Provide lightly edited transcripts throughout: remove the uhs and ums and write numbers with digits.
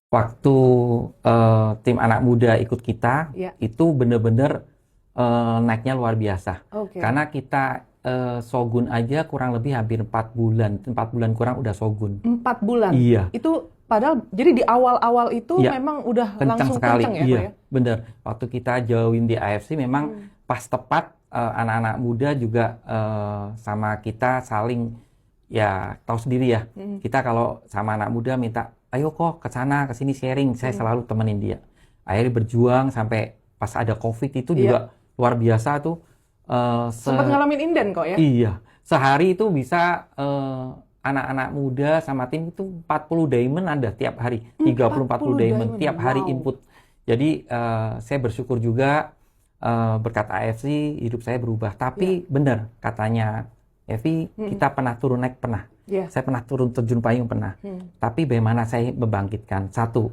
Waktu tim anak muda ikut kita, Ya, itu bener-bener naiknya luar biasa. oke. Karena kita Shogun aja kurang lebih hampir 4 bulan. 4 bulan kurang udah Shogun. 4 bulan. Iya, Itu padahal jadi di awal-awal itu iya, memang udah kencang langsung sekali. kenceng ya, Ko Iya, ya? bener. Waktu kita join di AFC memang Hmm. pas tepat anak-anak muda juga sama kita saling, ya tahu sendiri ya. Hmm. Kita kalau sama anak muda minta, ayo kok ke sana, ke sini sharing, saya selalu temenin dia. Akhirnya berjuang sampai pas ada COVID itu Iya. juga luar biasa tuh. Sempat ngalamin inden kok ya? Iya, sehari itu bisa anak-anak muda sama tim itu 40 diamond ada tiap hari, 30-40 40 diamond diamond. tiap hari Wow. input. Jadi saya bersyukur juga berkat AFC hidup saya berubah. Ya. Tapi benar katanya Evi, kita pernah turun naik pernah. Ya. Saya pernah turun terjun payung pernah. Tapi bagaimana saya membangkitkan? Satu,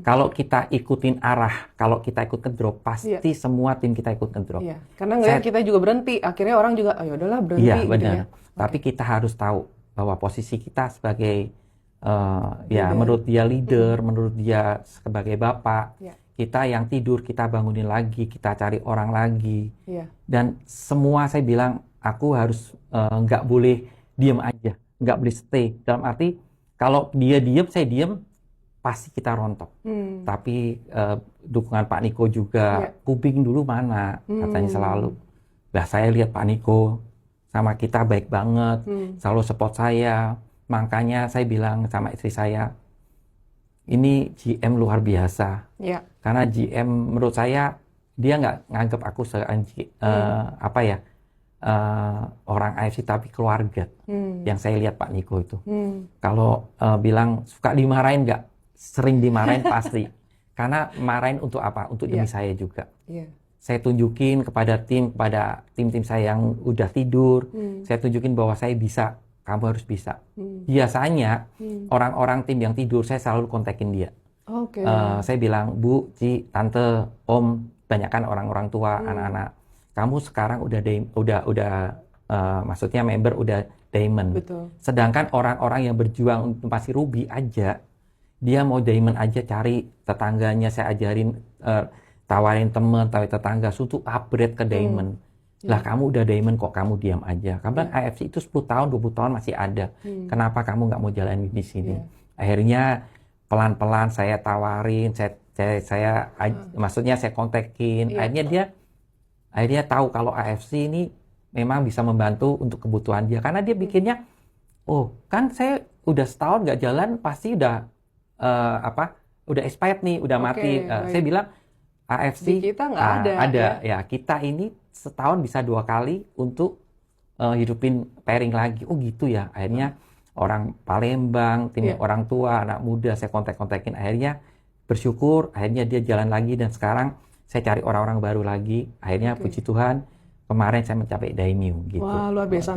kalau kita ikutin arah, kalau kita ikut ngedrop, pasti semua tim kita ikut ngedrop. Iya. Karena ngeliat kita juga berhenti, akhirnya orang juga, oh yaudahlah berhenti Iya, gitu benar. ya. Tapi kita harus tahu bahwa posisi kita sebagai ya Leader. menurut dia leader, menurut dia sebagai bapak, Ya. kita yang tidur kita bangunin lagi, kita cari orang lagi. Iya. Dan semua saya bilang aku harus nggak boleh diem aja, nggak boleh stay. Dalam arti kalau dia diem, saya diem, pasti kita rontok. Tapi dukungan Pak Niko juga, Kubing dulu mana, katanya selalu. Nah, saya lihat Pak Niko sama kita baik banget, selalu support saya. Makanya saya bilang sama istri saya, ini GM luar biasa. Iya. Karena GM menurut saya, dia nggak nganggap aku apa ya, orang AFC tapi keluarga. Yang saya lihat Pak Niko itu. Kalau bilang suka dimarahin nggak? Sering dimarahin pasti. Karena marahin untuk apa? Untuk demi saya juga. Iya. Saya tunjukin kepada tim-tim saya yang udah tidur, saya tunjukin bahwa saya bisa, kamu harus bisa. Biasanya orang-orang tim yang tidur, saya selalu kontakin dia. Oke. Saya bilang, Bu, Ci, Tante, Om, banyakkan orang-orang tua, anak-anak. Kamu sekarang maksudnya member udah diamond. Betul. Sedangkan orang-orang yang berjuang untuk pasti ruby aja, dia mau diamond aja cari tetangganya, saya ajarin, tawarin temen, tawarin tetangga, untuk upgrade ke diamond. Lah kamu udah diamond kok kamu diam aja. Karena AFC itu 10 tahun, 20 tahun masih ada. Kenapa kamu nggak mau jalanin di sini? Akhirnya pelan-pelan saya tawarin, maksudnya saya kontakin. Akhirnya dia tahu kalau AFC ini memang bisa membantu untuk kebutuhan dia. Karena dia pikirnya, oh kan saya udah setahun nggak jalan, pasti udah udah expired nih, udah mati. Saya bilang AFC di kita nggak ada ya. Kita ini setahun bisa 2 kali untuk hidupin pairing lagi. Oh gitu ya. Akhirnya orang Palembang, tim orang tua, anak muda saya kontak-kontakin. Akhirnya bersyukur, akhirnya dia jalan lagi dan sekarang saya cari orang-orang baru lagi. Akhirnya puji Tuhan kemarin saya mencapai Daimyo gitu. Wah, luar biasa.